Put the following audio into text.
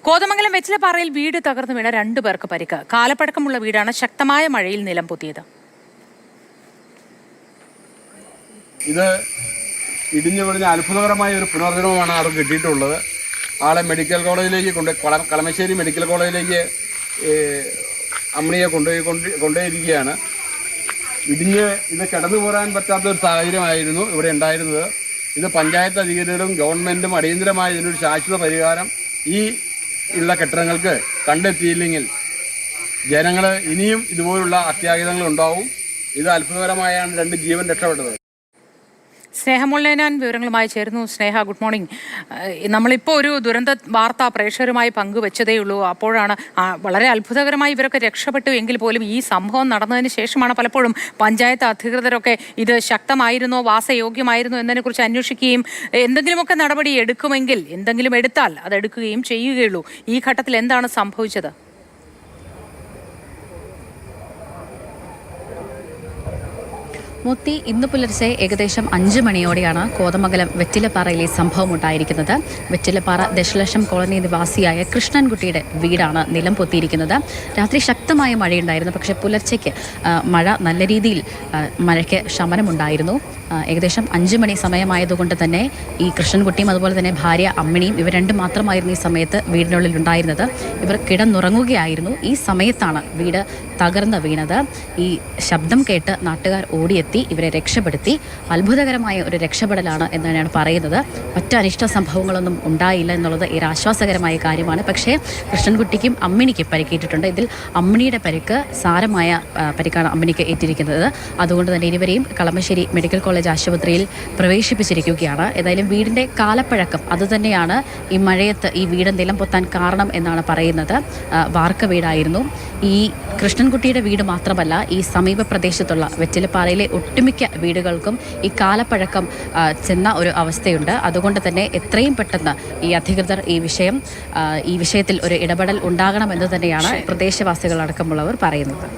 കോതമംഗലം വെച്ചിലപ്പാറയിൽ വീട് തകർന്നു വീണ 2 പേർക്ക് പരിക്ക്. കാലപ്പഴക്കമുള്ള വീടാണ് ശക്തമായ മഴയിൽ നിലം പൊത്തിയത്. ഇത് ഇടിഞ്ഞു പൊളിഞ്ഞ അത്ഭുതകരമായ ഒരു പുനർജന്മമാണ് അവിടെ കിട്ടിയിട്ടുള്ളത്. ആളെ മെഡിക്കൽ കോളേജിലേക്ക് കളമശ്ശേരി മെഡിക്കൽ കോളേജിലേക്ക് അമ്മിണിയെ കൊണ്ടുപോയിരിക്കുകയാണ്. ഇടിഞ്ഞ് ഇത് കിടന്നു പോരാൻ പറ്റാത്തൊരു സാഹചര്യമായിരുന്നു ഇവിടെ ഉണ്ടായിരുന്നത്. ഇത് പഞ്ചായത്ത് അധികൃതരും ഗവൺമെൻറ്റും അടിയന്തരമായ ഇതിനൊരു ശാശ്വത പരിഹാരം ഈ ഉള്ള കെട്ടിടങ്ങൾക്ക് കണ്ടെത്തിയില്ലെങ്കിൽ ജനങ്ങൾ ഇനിയും ഇതുപോലുള്ള അത്യാഹിതങ്ങൾ ഉണ്ടാവും. ഇത് അത്ഭുതകരമായാണ് 2 ജീവൻ രക്ഷപ്പെട്ടത്. സ്നേഹമുള്ളേനാൻ വിവരങ്ങളുമായി ചേരുന്നു. സ്നേഹ, ഗുഡ് മോർണിംഗ്. നമ്മളിപ്പോൾ ഒരു ദുരന്ത വാർത്ത പ്രേക്ഷകരുമായി പങ്കുവെച്ചതേ ഉള്ളൂ. അപ്പോഴാണ് വളരെ അത്ഭുതകരമായി ഇവരൊക്കെ രക്ഷപ്പെട്ടു എങ്കിൽ പോലും ഈ സംഭവം നടന്നതിന് ശേഷമാണ് പലപ്പോഴും പഞ്ചായത്ത് അധികൃതരൊക്കെ ഇത് ശക്തമായിരുന്നോ വാസയോഗ്യമായിരുന്നോ എന്നതിനെക്കുറിച്ച് അന്വേഷിക്കുകയും എന്തെങ്കിലുമൊക്കെ നടപടി എടുക്കുമെങ്കിൽ എന്തെങ്കിലും എടുത്താൽ അതെടുക്കുകയും ചെയ്യുകയുള്ളൂ. ഈ ഘട്ടത്തിൽ എന്താണ് സംഭവിച്ചത്? മുത്തി ഇന്ന് പുലർച്ചെ ഏകദേശം 5 മണിയോടെയാണ് കോതമംഗലം വെറ്റിലപ്പാറയിലെ സംഭവം ഉണ്ടായിരിക്കുന്നത്. വെറ്റിലപ്പാറ ദശലക്ഷം കോളനി നിവാസിയായ കൃഷ്ണൻകുട്ടിയുടെ വീടാണ് നിലം പൊത്തിയിരിക്കുന്നത്. രാത്രി ശക്തമായ മഴയുണ്ടായിരുന്നു. പക്ഷേ പുലർച്ചയ്ക്ക് മഴ നല്ല രീതിയിൽ മഴയ്ക്ക് ശമനമുണ്ടായിരുന്നു. ഏകദേശം 5 മണി സമയമായതുകൊണ്ട് തന്നെ ഈ കൃഷ്ണൻകുട്ടിയും അതുപോലെ തന്നെ ഭാര്യ അമ്മിണിയും ഇവർ 2 മാത്രമായിരുന്നു ഈ സമയത്ത് വീടിനുള്ളിൽ ഉണ്ടായിരുന്നത്. ഇവർ കിടന്നുറങ്ങുകയായിരുന്നു. ഈ സമയത്താണ് വീട് തകർന്ന് വീണത്. ഈ ശബ്ദം കേട്ട് നാട്ടുകാർ ഓടിയെത്തി ഇവരെ രക്ഷപ്പെടുത്തി. അത്ഭുതകരമായ ഒരു രക്ഷപ്പെടലാണ് എന്നാണ് പറയുന്നത്. മറ്റ് അനിഷ്ട സംഭവങ്ങളൊന്നും ഉണ്ടായില്ല എന്നുള്ളത് ഒരു ആശ്വാസകരമായ കാര്യമാണ്. പക്ഷേ കൃഷ്ണൻകുട്ടിക്കും അമ്മിണിക്കും പരിക്കേറ്റിട്ടുണ്ട്. ഇതിൽ അമ്മിണിയുടെ പരിക്ക് സാരമായ പരിക്കാണ് അമ്മിണിക്ക് ഏറ്റിരിക്കുന്നത്. അതുകൊണ്ട് തന്നെ ഇരുവരെയും കളമശ്ശേരി മെഡിക്കൽ കോളേജ് ആശുപത്രിയിൽ പ്രവേശിപ്പിച്ചിരിക്കുകയാണ്. ഏതായാലും വീടിൻ്റെ കാലപ്പഴക്കം അതുതന്നെയാണ് ഈ മഴയത്ത് ഈ വീട് നിലം പൊത്താൻ കാരണം എന്നാണ് പറയുന്നത്. വാർക്ക വീടായിരുന്നു. ഈ കൃഷ്ണൻകുട്ടിയുടെ വീട് മാത്രമല്ല, ഈ സമീപ പ്രദേശത്തുള്ള വെറ്റിലപ്പാറയിലെ ഒട്ടുമിക്ക വീടുകൾക്കും ഈ കാലപ്പഴക്കം ചെന്ന ഒരു അവസ്ഥയുണ്ട്. അതുകൊണ്ട് തന്നെ എത്രയും പെട്ടെന്ന് ഈ അധികൃതർ ഈ വിഷയത്തിൽ ഒരു ഇടപെടൽ ഉണ്ടാകണമെന്ന് തന്നെയാണ് പ്രദേശവാസികളടക്കമുള്ളവർ പറയുന്നത്.